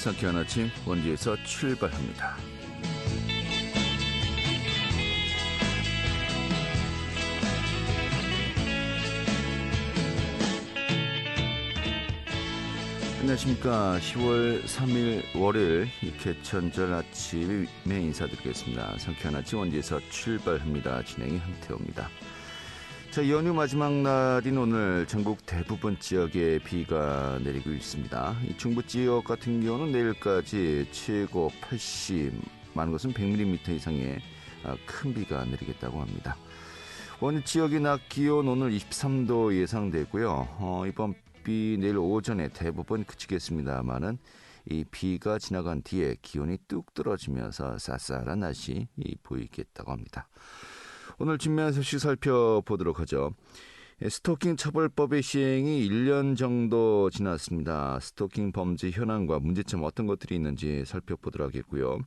상쾌한 아침 원주에서 출발합니다. 안녕하십니까. 10월 3일 월요일 개천절 아침에 인사드리겠습니다. 상쾌한 아침 원주에서 출발합니다. 진행이 한태호입니다. 자, 연휴 마지막 날인 오늘 전국 대부분 지역에 비가 내리고 있습니다. 이 중부 지역 같은 경우는 내일까지 최고 80, 많은 것은 100mm 이상의 큰 비가 내리겠다고 합니다. 원주 지역의 낮 기온 오늘 23도 예상되고요. 이번 비 내일 오전에 대부분 그치겠습니다만은 이 비가 지나간 뒤에 기온이 뚝 떨어지면서 쌀쌀한 날씨 보이겠다고 합니다. 오늘 준비한 소식 살펴보도록 하죠. 스토킹 처벌법의 시행이 1년 정도 지났습니다. 스토킹 범죄 현황과 문제점 어떤 것들이 있는지 살펴보도록 하겠고요.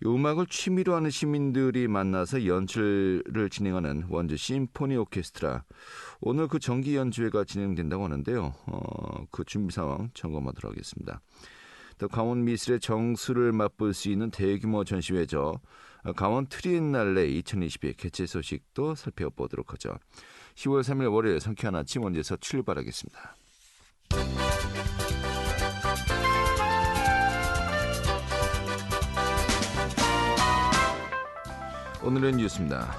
음악을 취미로 하는 시민들이 만나서 연출을 진행하는 원주 심포니 오케스트라. 오늘 그 정기 연주회가 진행된다고 하는데요. 그 준비 상황 점검하도록 하겠습니다. 또 강원 미술의 정수를 맛볼 수 있는 대규모 전시회죠. 강원 트리엔날레 2022 개최 소식도 살펴보도록 하죠. 10월 3일 월요일 상쾌한 아침 원주에서 출발하겠습니다. 오늘의 뉴스입니다.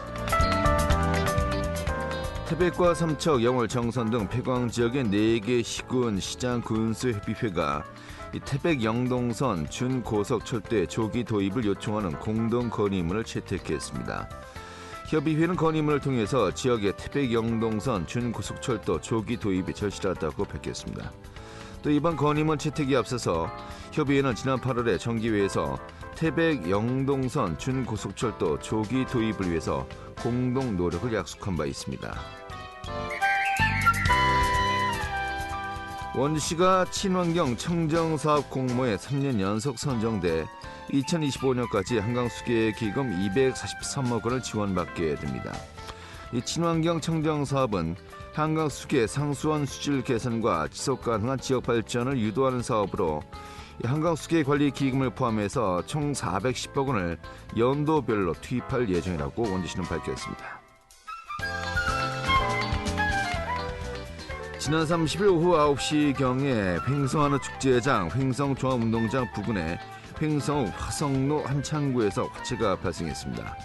태백과 삼척, 영월, 정선 등 폐광 지역의 4개 시군 시장 군수협의회가 태백 영동선 준고속철도의 조기 도입을 요청하는 공동 건의문을 채택했습니다. 협의회는 건의문을 통해서 지역의 태백 영동선 준고속철도 조기 도입이 절실하다고 밝혔습니다. 또 이번 건의문 채택에 앞서서 협의회는 지난 8월에 정기회에서 태백 영동선 준고속철도 조기 도입을 위해서 공동 노력을 약속한 바 있습니다. 원주시가 친환경 청정사업 공모에 3년 연속 선정돼 2025년까지 한강수계 기금 243억 원을 지원받게 됩니다. 이 친환경 청정사업은 한강수계 상수원 수질 개선과 지속가능한 지역 발전을 유도하는 사업으로 한강수계 관리 기금을 포함해서 총 410억 원을 연도별로 투입할 예정이라고 원주시는 밝혔습니다. 지난 30일 오후 9시경에 횡성하는 축제장 횡성종합운동장 부근에 횡성읍 화성로 한 창구에서 화재가 발생했습니다.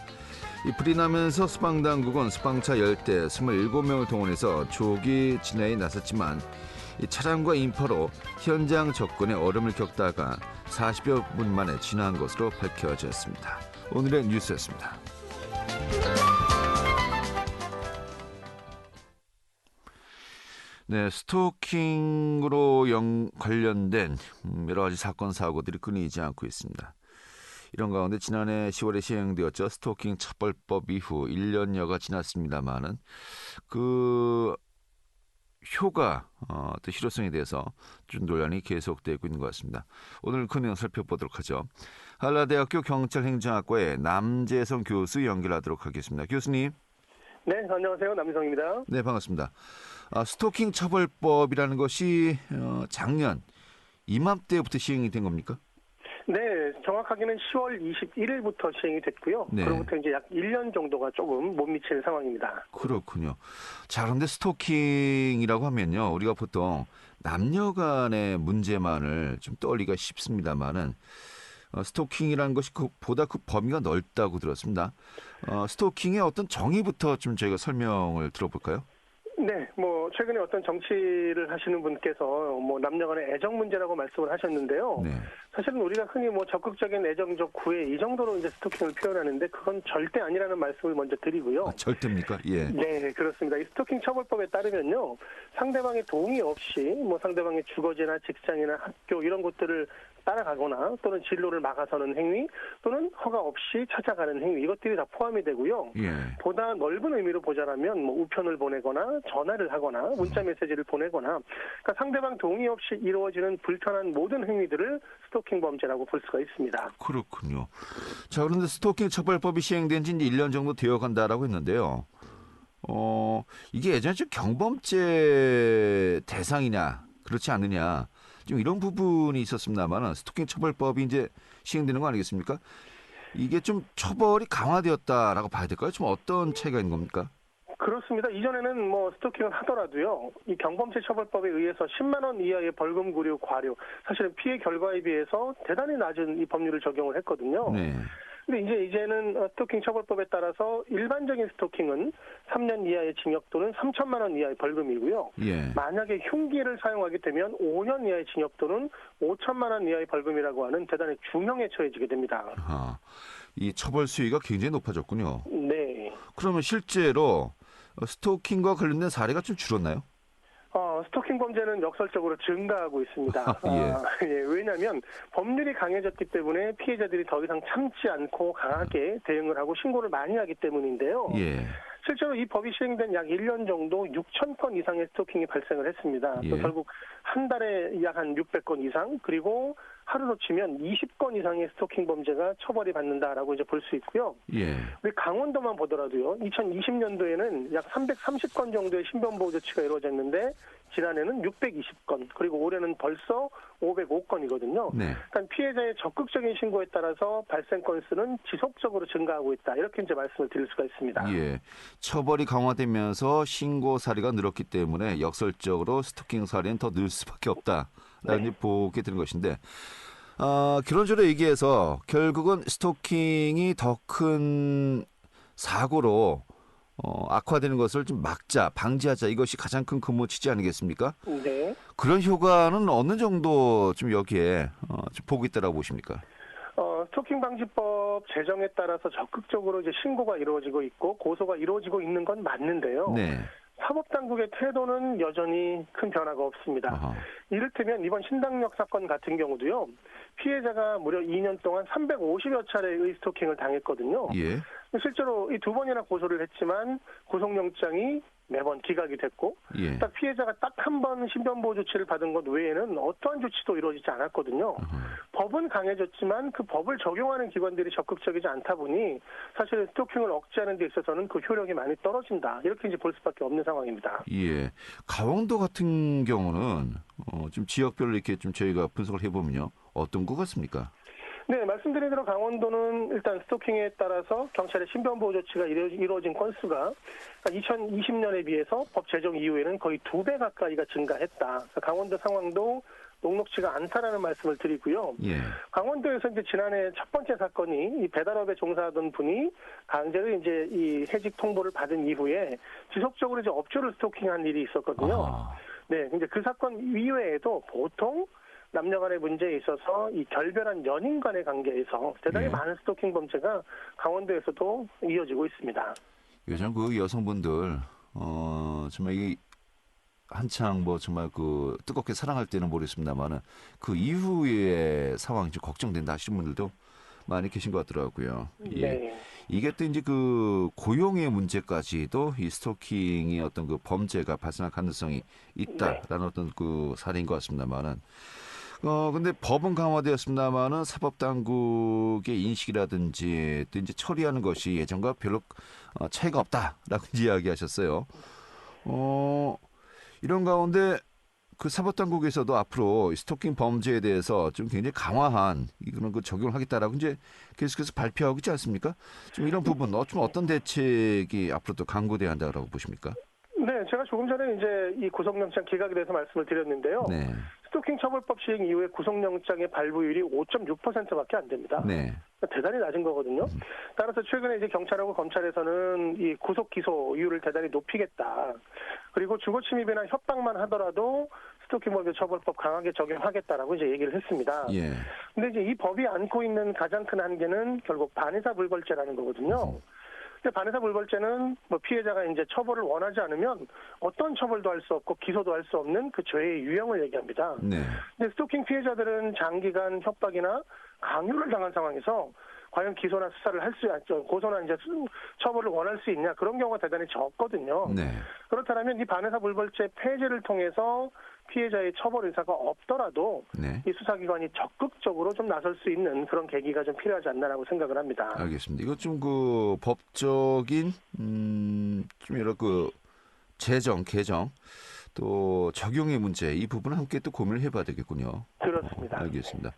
이 불이 나면서 소방당국은 소방차 10대 27명을 동원해서 조기 진화에 나섰지만 이 차량과 인파로 현장 접근에 어려움을 겪다가 40여 분 만에 진화한 것으로 밝혀졌습니다. 오늘의 뉴스였습니다. 네, 스토킹으로 관련된 여러 가지 사건 사고들이 끊이지 않고 있습니다. 이런 가운데 지난해 10월에 시행되었죠. 스토킹 처벌법 이후 1년여가 지났습니다만은 그 효과, 또 실효성에 대해서 좀 논란이 계속되고 있는 것 같습니다. 오늘 그 내용 살펴보도록 하죠. 한라대학교 경찰행정학과의 남재성 교수 연결하도록 하겠습니다. 교수님. 네, 안녕하세요. 남재성입니다. 네, 반갑습니다. 스토킹 처벌법이라는 것이 작년 이맘때부터 시행이 된 겁니까? 네, 정확하게는 10월 21일부터 시행이 됐고요. 네. 그로부터 이제 약 1년 정도가 조금 못 미칠 상황입니다. 그렇군요. 자, 그런데 스토킹이라고 하면요, 우리가 보통 남녀 간의 문제만을 좀 떠올리기가 쉽습니다만은 스토킹이라는 것이 보다 그 범위가 넓다고 들었습니다. 스토킹의 어떤 정의부터 좀 저희가 설명을 들어볼까요? 네, 최근에 어떤 정치를 하시는 분께서 남녀 간의 애정 문제라고 말씀을 하셨는데요. 네. 사실은 우리가 흔히 적극적인 애정적 구애 이 정도로 이제 스토킹을 표현하는데 그건 절대 아니라는 말씀을 먼저 드리고요. 절대입니까? 예. 네, 그렇습니다. 이 스토킹 처벌법에 따르면요, 상대방의 동의 없이 상대방의 주거지나 직장이나 학교 이런 곳들을 따라가거나 또는 진로를 막아서는 행위 또는 허가 없이 찾아가는 행위 이것들이 다 포함이 되고요. 예. 보다 넓은 의미로 보자면 우편을 보내거나 전화를 하거나 문자 메시지를 보내거나 그러니까 상대방 동의 없이 이루어지는 불편한 모든 행위들을 스토킹 범죄라고 볼 수가 있습니다. 그렇군요. 자, 그런데 스토킹 처벌법이 시행된 지 이제 1년 정도 되어 간다라고 했는데요. 이게 예전에 좀 경범죄 대상이냐 그렇지 않느냐 좀 이런 부분이 있었습니다만 스토킹 처벌법이 이제 시행되는 거 아니겠습니까? 이게 좀 처벌이 강화되었다라고 봐야 될까요? 좀 어떤 차이가 있는 겁니까? 그렇습니다. 이전에는 뭐 스토킹을 하더라도요, 이 경범죄 처벌법에 의해서 10만 원 이하의 벌금, 구류, 과료, 사실은 피해 결과에 비해서 대단히 낮은 이 법률을 적용을 했거든요. 네. 근데 이제는 스토킹 처벌법에 따라서 일반적인 스토킹은 3년 이하의 징역 또는 3천만 원 이하의 벌금이고요. 예. 만약에 흉기를 사용하게 되면 5년 이하의 징역 또는 5천만 원 이하의 벌금이라고 하는 대단히 중형에 처해지게 됩니다. 아하, 이 처벌 수위가 굉장히 높아졌군요. 네. 그러면 실제로 스토킹과 관련된 사례가 좀 줄었나요? 스토킹 범죄는 역설적으로 증가하고 있습니다. 예. 왜냐하면 법률이 강해졌기 때문에 피해자들이 더 이상 참지 않고 강하게 대응을 하고 신고를 많이 하기 때문인데요. 예. 실제로 이 법이 시행된 약 1년 정도 6천 건 이상의 스토킹이 발생을 했습니다. 예. 또 결국 한 달에 약 한 600건 이상, 그리고 하루로 치면 20건 이상의 스토킹 범죄가 처벌이 받는다라고 이제 볼 수 있고요. 예. 우리 강원도만 보더라도요, 2020년도에는 약 330건 정도의 신변보호 조치가 이루어졌는데 지난해는 620건, 그리고 올해는 벌써 505건이거든요. 네. 그러니까 피해자의 적극적인 신고에 따라서 발생 건수는 지속적으로 증가하고 있다. 이렇게 이제 말씀을 드릴 수가 있습니다. 예. 처벌이 강화되면서 신고 사례가 늘었기 때문에 역설적으로 스토킹 사례는 더 늘 수밖에 없다라는 네. 보게 되는 것인데, 결론적으로 얘기해서 결국은 스토킹이 더 큰 사고로 악화되는 것을 좀 막자, 방지하자, 이것이 가장 큰 근무 취지 아니겠습니까? 네. 그런 효과는 어느 정도 좀 여기에 좀 보고 있다라고 보십니까? 스토킹 방지법 제정에 따라서 적극적으로 이제 신고가 이루어지고 있고 고소가 이루어지고 있는 건 맞는데요. 네. 사법당국의 태도는 여전히 큰 변화가 없습니다. 아하. 이를테면 이번 신당역 사건 같은 경우도요, 피해자가 무려 2년 동안 350여 차례의 스토킹을 당했거든요. 예. 실제로 이 2번이나 고소를 했지만 구속영장이 매번 기각이 됐고, 예. 딱 피해자가 딱 한 번 신변보호 조치를 받은 것 외에는 어떠한 조치도 이루어지지 않았거든요. 법은 강해졌지만 그 법을 적용하는 기관들이 적극적이지 않다 보니 사실 스토킹을 억제하는 데 있어서는 그 효력이 많이 떨어진다. 이렇게 이제 볼 수밖에 없는 상황입니다. 예. 강원도 같은 경우는 좀 지역별로 이렇게 좀 저희가 분석을 해보면요, 어떤 것 같습니까? 네, 말씀드린 대로 강원도는 일단 스토킹에 따라서 경찰의 신변보호 조치가 이루어진 건수가 2020년에 비해서 법 제정 이후에는 거의 2배 가까이가 증가했다. 강원도 상황도 녹록지가 않다라는 말씀을 드리고요. 예. 강원도에서 이제 지난해 첫 번째 사건이 이 배달업에 종사하던 분이 강제로 이제 이 해직 통보를 받은 이후에 지속적으로 이제 업주를 스토킹한 일이 있었거든요. 아. 네, 이제 그 사건 이외에도 보통 남녀 간의 문제에 있어서 이 결별한 연인 간의 관계에서 대단히 예. 많은 스토킹 범죄가 강원도에서도 이어지고 있습니다. 요즘 그 여성분들 정말 이 한창 뭐 정말 그 뜨겁게 사랑할 때는 모르겠습니다만은 그 이후의 상황이 좀 걱정된다 하시는 분들도 많이 계신 것 같더라고요. 예. 네. 이게 또 이제 그 고용의 문제까지도 이 스토킹이 어떤 그 범죄가 발생할 가능성이 있다라는 어떤 그 사례인 것 같습니다만은. 근데 법은 강화되었습니다만은 사법당국의 인식이라든지 또 이제 처리하는 것이 예전과 별로 차이가 없다라고 이야기하셨어요. 이런 가운데 그 사법당국에서도 앞으로 스토킹 범죄에 대해서 좀 굉장히 강화한 이런 그 적용을 하겠다라고 이제 계속해서 발표하고 있지 않습니까? 좀 이런 부분, 좀 어떤 대책이 앞으로 또 강구돼야 한다고 보십니까? 네, 제가 조금 전에 이제 이 구속영장 기각에 대해서 말씀을 드렸는데요. 네. 스토킹 처벌법 시행 이후에 구속영장의 발부율이 5.6%밖에 안 됩니다. 네. 대단히 낮은 거거든요. 따라서 최근에 이제 경찰하고 검찰에서는 이 구속 기소율을 대단히 높이겠다. 그리고 주거 침입이나 협박만 하더라도 스토킹 범죄 처벌법 강하게 적용하겠다라고 이제 얘기를 했습니다. 예. 근데 이제 이 법이 안고 있는 가장 큰 한계는 결국 반의사 불벌죄라는 거거든요. 근데 반의사 불벌죄는 뭐 피해자가 이제 처벌을 원하지 않으면 어떤 처벌도 할 수 없고 기소도 할 수 없는 그 죄의 유형을 얘기합니다. 네. 근데 스토킹 피해자들은 장기간 협박이나 강요를 당한 상황에서 과연 기소나 수사를 할 수 있죠. 고소나 이제 처벌을 원할 수 있냐, 그런 경우가 대단히 적거든요. 네. 그렇다면 이 반의사 불벌죄 폐지를 통해서 피해자의 처벌 의사가 없더라도 네. 이 수사기관이 적극적으로 좀 나설 수 있는 그런 계기가 좀 필요하지 않나라고 생각을 합니다. 알겠습니다. 이거 좀 그 법적인 좀 여러 그 개정 또 적용의 문제 이 부분은 함께 또 고민을 해봐야 되겠군요. 그렇습니다. 알겠습니다.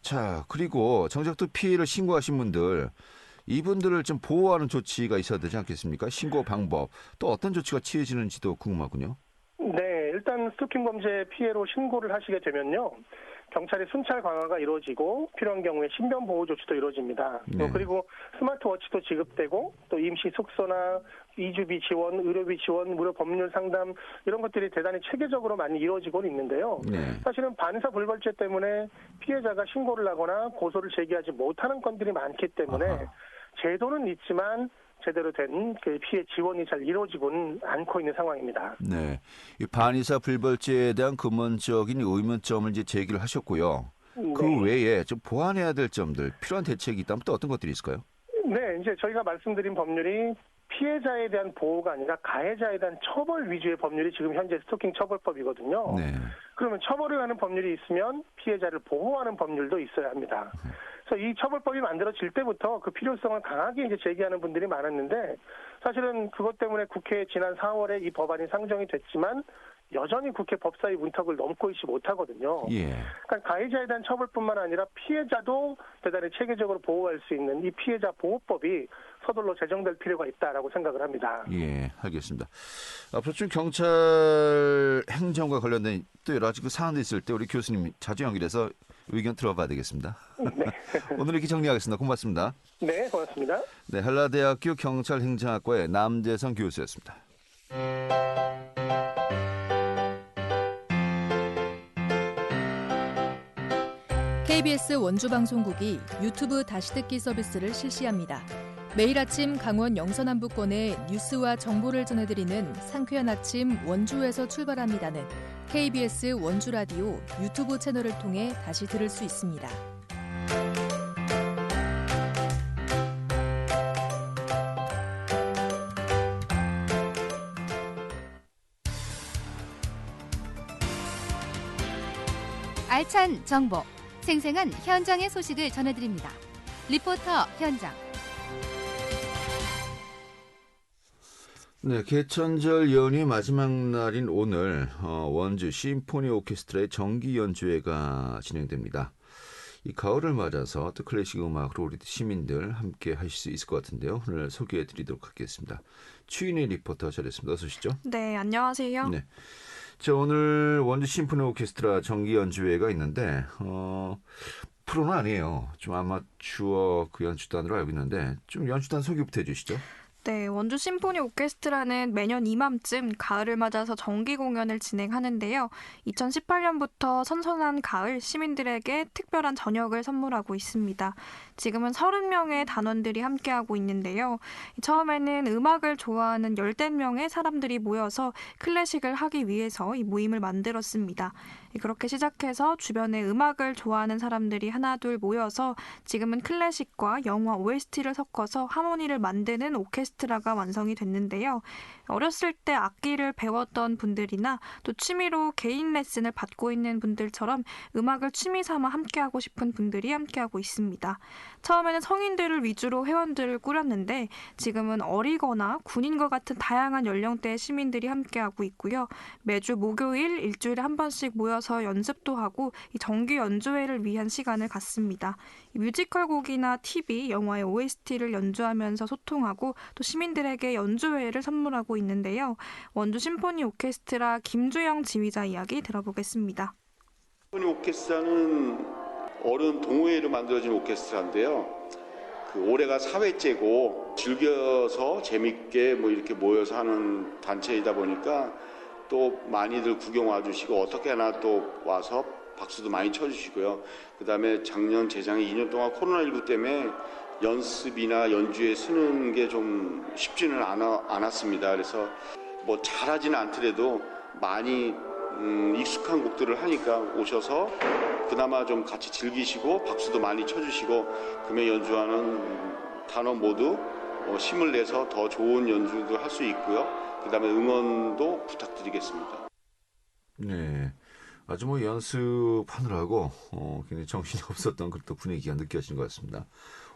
자, 그리고 정작 또 피해를 신고하신 분들 이분들을 좀 보호하는 조치가 있어야 되지 않겠습니까? 신고 방법 또 어떤 조치가 취해지는지도 궁금하군요. 네, 일단 스토킹 범죄 피해로 신고를 하시게 되면요. 경찰의 순찰 강화가 이루어지고 필요한 경우에 신변 보호 조치도 이루어집니다. 네. 그리고 스마트워치도 지급되고 또 임시 숙소나 이주비 지원, 의료비 지원, 무료 법률 상담 이런 것들이 대단히 체계적으로 많이 이루어지고 있는데요. 네. 사실은 반사 불벌죄 때문에 피해자가 신고를 하거나 고소를 제기하지 못하는 건들이 많기 때문에 아하. 제도는 있지만 제대로 된 그 피해 지원이 잘 이루어지고는 않고 있는 상황입니다. 네. 이 반의사 불벌죄에 대한 근본적인 의문점을 이제 제기를 하셨고요. 그 네. 외에 좀 보완해야 될 점들, 필요한 대책이 있다면 또 어떤 것들이 있을까요? 네, 이제 저희가 말씀드린 법률이 피해자에 대한 보호가 아니라 가해자에 대한 처벌 위주의 법률이 지금 현재 스토킹 처벌법이거든요. 네. 그러면 처벌을 하는 법률이 있으면 피해자를 보호하는 법률도 있어야 합니다. 그래서 이 처벌법이 만들어질 때부터 그 필요성을 강하게 이제 제기하는 분들이 많았는데 사실은 그것 때문에 국회에 지난 4월에 이 법안이 상정이 됐지만 여전히 국회 법사위 문턱을 넘고 있지 못하거든요. 예. 그러니까 가해자에 대한 처벌뿐만 아니라 피해자도 대단히 체계적으로 보호할 수 있는 이 피해자 보호법이 서둘러 제정될 필요가 있다라고 생각을 합니다. 예, 알겠습니다. 앞으로 좀 경찰 행정과 관련된 또 여러 가지 그 사안도 있을 때 우리 교수님 자주 연결해서 의견 들어봐야 되겠습니다. 네. 오늘 이렇게 정리하겠습니다. 고맙습니다. 네, 고맙습니다. 네, 한라대학교 경찰행정학과의 남재성 교수였습니다. KBS 원주방송국이 유튜브 다시 듣기 서비스를 실시합니다. 매일 아침 강원 영서남부권의 뉴스와 정보를 전해드리는 상쾌한 아침 원주에서 출발합니다는 KBS 원주라디오 유튜브 채널을 통해 다시 들을 수 있습니다. 알찬 정보, 생생한 현장의 소식을 전해드립니다. 리포터 현장. 네, 개천절 연휴 마지막 날인 오늘 원주 심포니 오케스트라의 정기 연주회가 진행됩니다. 이 가을을 맞아서 또 클래식 음악으로 우리 시민들 함께 하실 수 있을 것 같은데요. 오늘 소개해드리도록 하겠습니다. 추인희 리포터 잘했습니다. 어서 오시죠. 네, 안녕하세요. 네. 자, 오늘 원주 심포니 오케스트라 정기 연주회가 있는데 프로는 아니에요. 좀 아마추어 그 연주단으로 알고 있는데 좀 연주단 소개부터 해주시죠. 네, 원주 심포니 오케스트라는 매년 이맘쯤 가을을 맞아서 정기 공연을 진행하는데요. 2018년부터 선선한 가을 시민들에게 특별한 저녁을 선물하고 있습니다. 지금은 30명의 단원들이 함께하고 있는데요. 처음에는 음악을 좋아하는 10명의 사람들이 모여서 클래식을 하기 위해서 이 모임을 만들었습니다. 그렇게 시작해서 주변에 음악을 좋아하는 사람들이 하나둘 모여서 지금은 클래식과 영화 OST를 섞어서 하모니를 만드는 오케스트라가 완성이 됐는데요. 어렸을 때 악기를 배웠던 분들이나 또 취미로 개인 레슨을 받고 있는 분들처럼 음악을 취미 삼아 함께하고 싶은 분들이 함께하고 있습니다. 처음에는 성인들을 위주로 회원들을 꾸렸는데 지금은 어리거나 군인과 같은 다양한 연령대의 시민들이 함께하고 있고요. 매주 목요일 일주일에 한 번씩 모여서 연습도 하고 이 정기 연주회를 위한 시간을 갖습니다. 뮤지컬 곡이나 TV, 영화의 OST를 연주하면서 소통하고 또 시민들에게 연주회를 선물하고 있는데요. 원주 심포니 오케스트라 김주영 지휘자 이야기 들어보겠습니다. 심포니 오케스트라는 어른 동호회로 만들어진 오케스트라인데요. 올해가 4회째고 즐겨서 재밌게 이렇게 모여서 하는 단체이다 보니까 또 많이들 구경 와주시고 어떻게 하나 또 와서 박수도 많이 쳐주시고요. 그다음에 작년 재작년 2년 동안 코로나19 때문에 연습이나 연주에 쓰는 게 좀 쉽지는 않았습니다. 그래서 잘하지는 않더라도 많이 익숙한 곡들을 하니까 오셔서 그나마 좀 같이 즐기시고 박수도 많이 쳐주시고 금에 연주하는 단원 모두 힘을 내서 더 좋은 연주도 할 수 있고요. 그다음에 응원도 부탁드리겠습니다. 네, 아주 연습하느라고 굉장히 정신이 없었던 그런 분위기가 느껴지는 것 같습니다.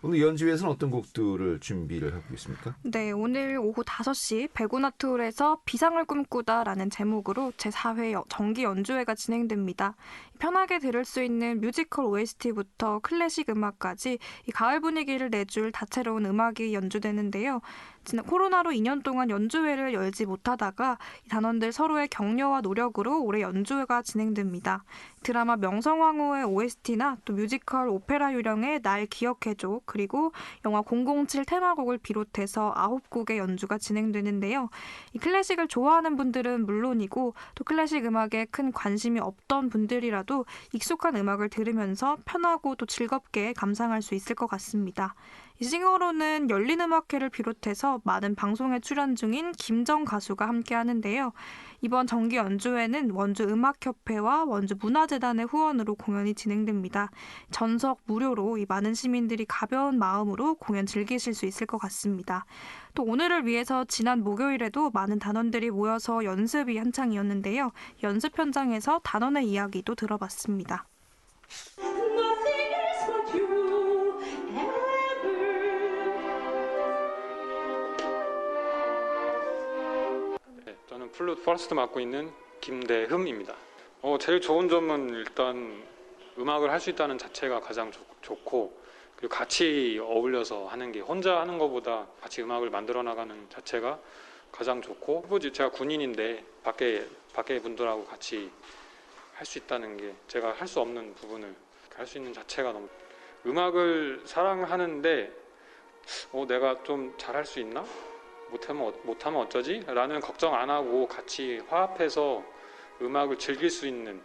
오늘 연주회에서는 어떤 곡들을 준비를 하고 있습니까? 네, 오늘 오후 5시 백운아트홀에서 비상을 꿈꾸다라는 제목으로 제4회 정기 연주회가 진행됩니다. 편하게 들을 수 있는 뮤지컬 OST부터 클래식 음악까지 이 가을 분위기를 내줄 다채로운 음악이 연주되는데요. 지난 코로나로 2년 동안 연주회를 열지 못하다가 이 단원들 서로의 격려와 노력으로 올해 연주회가 진행됩니다. 드라마 명성황후의 OST나 또 뮤지컬 오페라 유령의 날 기억해줘, 그리고 영화 007 테마곡을 비롯해서 9곡의 연주가 진행되는데요. 이 클래식을 좋아하는 분들은 물론이고 또 클래식 음악에 큰 관심이 없던 분들이라도 익숙한 음악을 들으면서 편하고 또 즐겁게 감상할 수 있을 것 같습니다. 이 싱어로는 열린음악회를 비롯해서 많은 방송에 출연 중인 김정 가수가 함께 하는데요. 이번 정기 연주회는 원주음악협회와 원주문화재단의 후원으로 공연이 진행됩니다. 전석 무료로 이 많은 시민들이 가벼운 마음으로 공연 즐기실 수 있을 것 같습니다. 또 오늘을 위해서 지난 목요일에도 많은 단원들이 모여서 연습이 한창이었는데요. 연습 현장에서 단원의 이야기도 들어봤습니다. 저는 플룻 퍼스트 맡고 있는 김대흠입니다. 제일 좋은 점은 일단 음악을 할 수 있다는 자체가 가장 좋고, 그리고 같이 어울려서 하는 게, 혼자 하는 것보다 같이 음악을 만들어 나가는 자체가 가장 좋고, 제가 군인인데 밖에 분들하고 같이 할 수 있다는 게, 제가 할 수 없는 부분을 할 수 있는 자체가 너무, 음악을 사랑하는데 내가 좀 잘할 수 있나? 못하면 어쩌지? 라는 걱정 안 하고 같이 화합해서 음악을 즐길 수 있는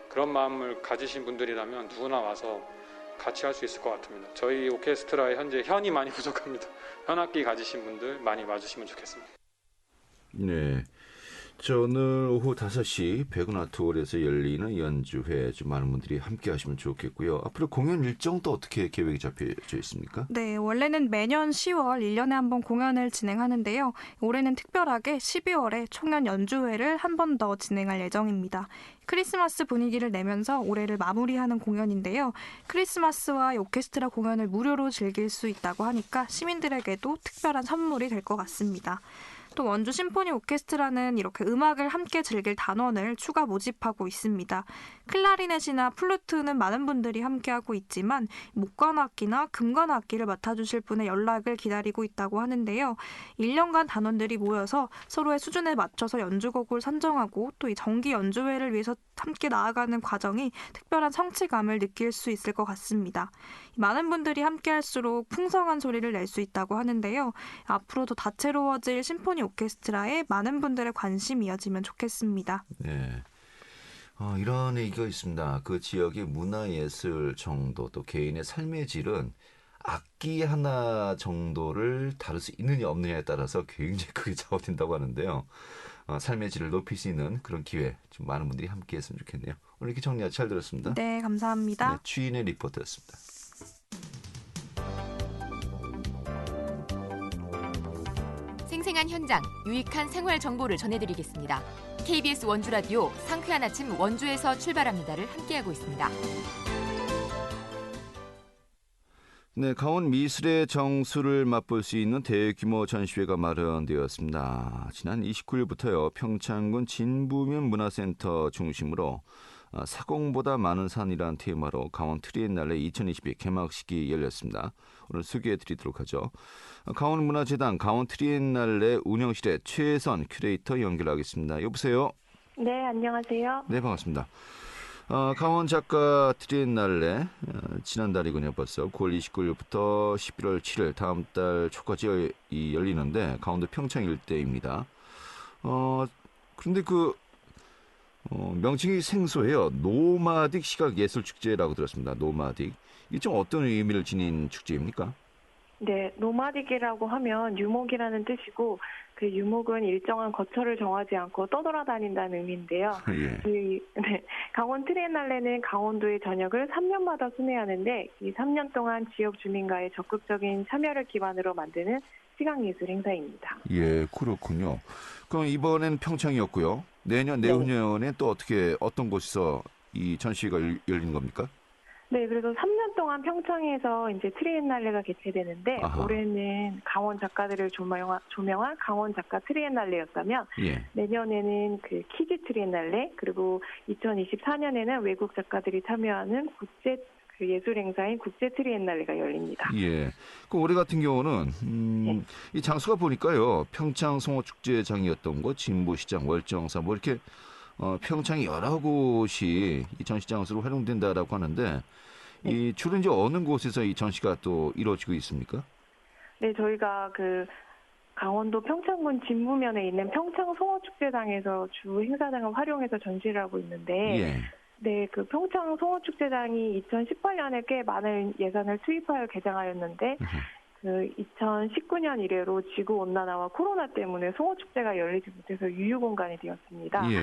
그런 마음을 가지신 분들이라면 누구나 와서 같이 할 수 있을 것 같습니다. 저희 오케스트라에 현재 현이 많이 부족합니다. 현악기 가지신 분들 많이 와주시면 좋겠습니다. 네. 저 오늘 오후 5시 백운아트홀에서 열리는 연주회 좀 많은 분들이 함께 하시면 좋겠고요. 앞으로 공연 일정도 어떻게 계획이 잡혀져 있습니까? 네, 원래는 매년 10월 1년에 한 번 공연을 진행하는데요. 올해는 특별하게 12월에 총연 연주회를 한 번 더 진행할 예정입니다. 크리스마스 분위기를 내면서 올해를 마무리하는 공연인데요. 크리스마스와 오케스트라 공연을 무료로 즐길 수 있다고 하니까 시민들에게도 특별한 선물이 될 것 같습니다. 또 원주 심포니 오케스트라는 이렇게 음악을 함께 즐길 단원을 추가 모집하고 있습니다. 클라리넷이나 플루트는 많은 분들이 함께하고 있지만 목관악기나 금관악기를 맡아주실 분의 연락을 기다리고 있다고 하는데요. 1년간 단원들이 모여서 서로의 수준에 맞춰서 연주곡을 선정하고 또 이 정기 연주회를 위해서 함께 나아가는 과정이 특별한 성취감을 느낄 수 있을 것 같습니다. 많은 분들이 함께할수록 풍성한 소리를 낼 수 있다고 하는데요. 앞으로도 다채로워질 심포니 오케스트라에 많은 분들의 관심이 이어지면 좋겠습니다. 네. 이런 얘기가 있습니다. 그 지역의 문화예술 정도 또 개인의 삶의 질은 악기 하나 정도를 다룰 수 있느냐 없느냐에 따라서 굉장히 크게 좌우된다고 하는데요. 삶의 질을 높일 수 있는 그런 기회 좀 많은 분들이 함께 했으면 좋겠네요. 오늘 이렇게 정리 잘 들었습니다. 네, 감사합니다. 네, 추인의 리포터였습니다. 생생한 현장, 유익한 생활 정보를 전해드리겠습니다. KBS 원주라디오 상쾌한 아침 원주에서 출발합니다를 함께하고 있습니다. 네, 강원 미술의 정수를 맛볼 수 있는 대규모 전시회가 마련되었습니다. 지난 29일부터요, 평창군 진부면 문화센터 중심으로 사공보다 많은 산이라는 테마로 강원 트리엔날레 2022 개막식이 열렸습니다. 오늘 소개해드리도록 하죠. 강원문화재단 강원 트리엔날레 운영실의 최선 큐레이터 연결하겠습니다. 여보세요? 네, 안녕하세요. 네, 반갑습니다. 강원 작가 트리엔날레 지난달이군요. 벌써 9월 29일부터 11월 7일 다음 달 초까지 열리는데 강원도 평창 일대입니다. 그런데 명칭이 생소해요. 노마딕 시각예술축제라고 들었습니다. 노마딕. 이게 좀 어떤 의미를 지닌 축제입니까? 네, 노마딕이라고 하면 유목이라는 뜻이고 그 유목은 일정한 거처를 정하지 않고 떠돌아다닌다는 의미인데요. 예. 강원 트리엔날레는 강원도의 전역을 3년마다 순회하는데 이 3년 동안 지역 주민과의 적극적인 참여를 기반으로 만드는 시각예술 행사입니다. 예, 그렇군요. 그럼 이번엔 평창이었고요. 내년에 또 어떤 곳에서 이 전시회가 열리는 겁니까? 네, 그래서 3년 동안 평창에서 이제 트리엔날레가 개최되는데 아하. 올해는 강원 작가들을 조명한 강원 작가 트리엔날레였다면 예. 내년에는 그 키즈 트리엔날레 그리고 2024년에는 외국 작가들이 참여하는 국제 그 예술 행사인 국제 트리엔날레가 열립니다. 예. 그 올해 같은 경우는 이 장소가 보니까요. 평창 송어축제장이었던 거, 진부시장, 월정사 뭐 이렇게 평창이 여러 곳이 이 전시장소로 활용된다라고 하는데 이 주로 이제 어느 곳에서 이 전시가 또 이루어지고 있습니까? 네, 저희가 그 강원도 평창군 진부면에 있는 평창 송어축제장에서 주 행사장을 활용해서 전시를 하고 있는데 예. 네, 그 평창 송어축제장이 2018년에 꽤 많은 예산을 투입하여 개장하였는데 그 2019년 이래로 지구온난화와 코로나 때문에 송어축제가 열리지 못해서 유휴공간이 되었습니다. 예.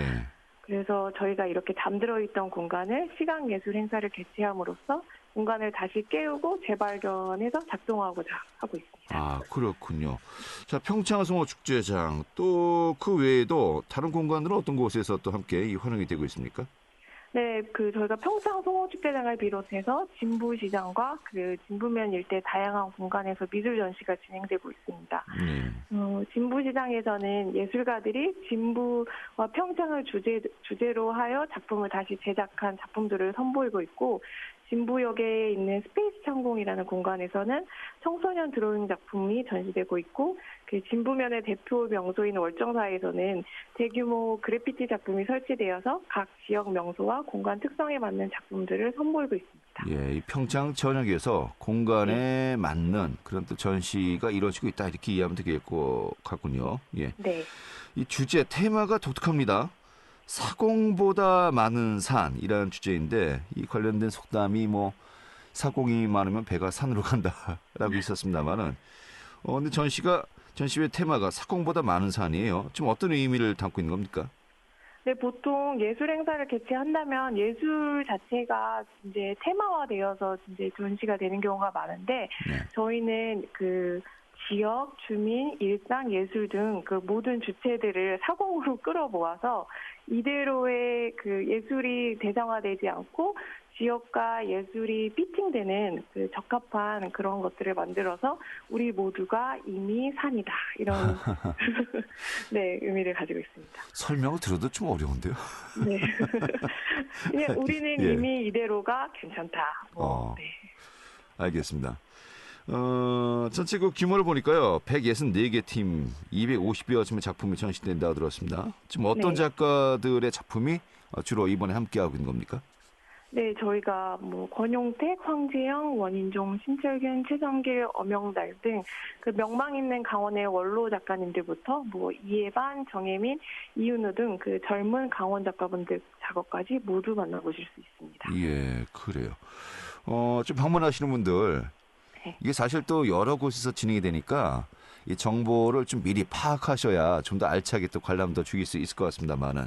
그래서 저희가 이렇게 잠들어 있던 공간을 시각예술 행사를 개최함으로써 공간을 다시 깨우고 재발견해서 작동하고자 하고 있습니다. 아, 그렇군요. 자, 평창 송어축제장 또 그 외에도 다른 공간으로 어떤 곳에서 또 함께 이 활용이 되고 있습니까? 네, 그 저희가 평창 송어축제장을 비롯해서 진부시장과 그 진부면 일대 다양한 공간에서 미술 전시가 진행되고 있습니다. 진부시장에서는 예술가들이 진부와 평창을 주제로 하여 작품을 다시 제작한 작품들을 선보이고 있고 진부역에 있는 스페이스 창공이라는 공간에서는 청소년 드로잉 작품이 전시되고 있고 그 진부면의 대표 명소인 월정사에서는 대규모 그래피티 작품이 설치되어서 각 지역 명소와 공간 특성에 맞는 작품들을 선보이고 있습니다. 예, 이 평창 전역에서 공간에 맞는 그런 또 전시가 이루어지고 있다 이렇게 이해하면 될 것 같군요. 예. 네. 이 주제 테마가 독특합니다. 사공보다 많은 산이라는 주제인데 이 관련된 속담이 뭐 사공이 많으면 배가 산으로 간다라고 있었습니다만은 근데 전시회 테마가 사공보다 많은 산이에요. 지금 어떤 의미를 담고 있는 겁니까? 네, 보통 예술 행사를 개최한다면 예술 자체가 이제 테마화되어서 이제 전시가 되는 경우가 많은데 저희는 그 지역, 주민, 일상, 예술 등 그 모든 주체들을 사공으로 끌어모아서 이대로의 그 예술이 대상화되지 않고 지역과 예술이 피팅되는 그 적합한 그런 것들을 만들어서 우리 모두가 이미 산이다 이런 네 의미를 가지고 있습니다. 설명을 들어도 좀 어려운데요. 네, 그냥 우리는 예. 이미 이대로가 괜찮다. 네. 알겠습니다. 전체 그 규모를 보니까요. 164개 팀, 250여 점의 작품이 전시된다고 들었습니다. 지금 어떤 작가들의 작품이 주로 이번에 함께하고 있는 겁니까? 네, 저희가 뭐 권용택, 황재영, 원인종, 신철균, 최성길, 엄영달 등 그 명망 있는 강원의 원로 작가님들부터 뭐 이해반, 정혜민, 이윤우 등 그 젊은 강원 작가분들 작업까지 모두 만나보실 수 있습니다. 예, 그래요. 좀 방문하시는 분들 이게 사실 또 여러 곳에서 진행이 되니까 이 정보를 좀 미리 파악하셔야 좀 더 알차게 또 관람도 죽일 수 있을 것 같습니다만은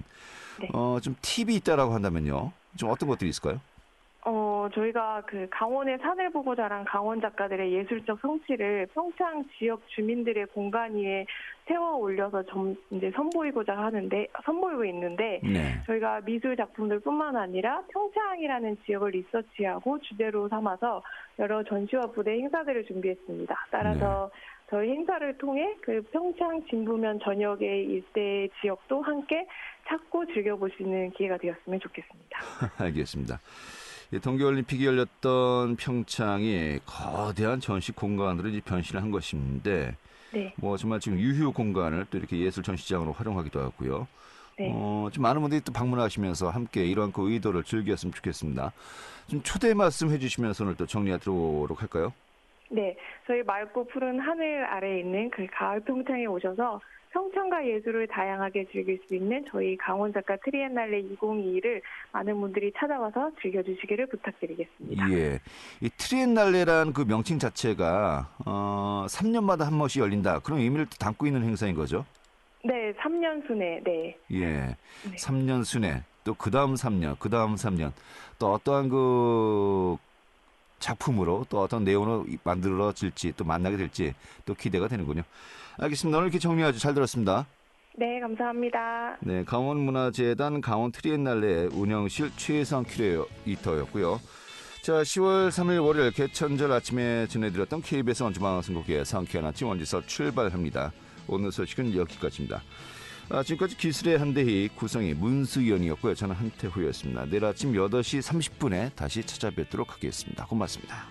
좀 팁이 있다라고 한다면요. 좀 어떤 것들이 있을까요? 저희가 그 강원의 산을 보고 자란 강원 작가들의 예술적 성취를 평창 지역 주민들의 공간 위에 세워 올려서 이제 선보이고 있는데 저희가 미술 작품들뿐만 아니라 평창이라는 지역을 리서치하고 주제로 삼아서 여러 전시와 부대 행사들을 준비했습니다. 따라서 저희 행사를 통해 그 평창 진부면 전역의 일대 지역도 함께 찾고 즐겨볼 수 있는 기회가 되었으면 좋겠습니다. 알겠습니다. 동계올림픽이 열렸던 평창이 거대한 전시 공간으로 이제 변신을 한 것인데 뭐 정말 지금 유휴 공간을 또 이렇게 예술 전시장으로 활용하기도 하고요. 좀 많은 분들이 또 방문하시면서 함께 이러한 그 의도를 즐겼으면 좋겠습니다. 좀 초대 말씀해 주시면서 오늘 또 정리하도록 할까요? 네, 저희 맑고 푸른 하늘 아래에 있는 그 가을 평창에 오셔서 평창과 예술을 다양하게 즐길 수 있는 저희 강원 작가 트리엔날레 2022를 많은 분들이 찾아와서 즐겨주시기를 부탁드리겠습니다. 예, 이 트리엔날레란 그 명칭 자체가 3년마다 한 번씩 열린다 그런 의미를 또 담고 있는 행사인 거죠? 네, 3년 순회. 네. 예, 3년 순회. 또 그 다음 3년 또 어떠한 그 작품으로 또 어떤 내용으로 만들어질지 또 만나게 될지 또 기대가 되는군요. 알겠습니다. 오늘 이렇게 정리 아주 잘 들었습니다. 네, 감사합니다. 네, 강원문화재단 강원 트리엔날레 운영실 최혜성 큐레이터였고요. 자, 10월 3일 월요일 개천절 아침에 전해드렸던 KBS 원주방송국의 상쾌한 아침 원지서 출발합니다. 오늘 소식은 여기까지입니다. 지금까지 기술의 한대희 구성이 문수연이었고요. 저는 한태후였습니다. 내일 아침 8시 30분에 다시 찾아뵙도록 하겠습니다. 고맙습니다.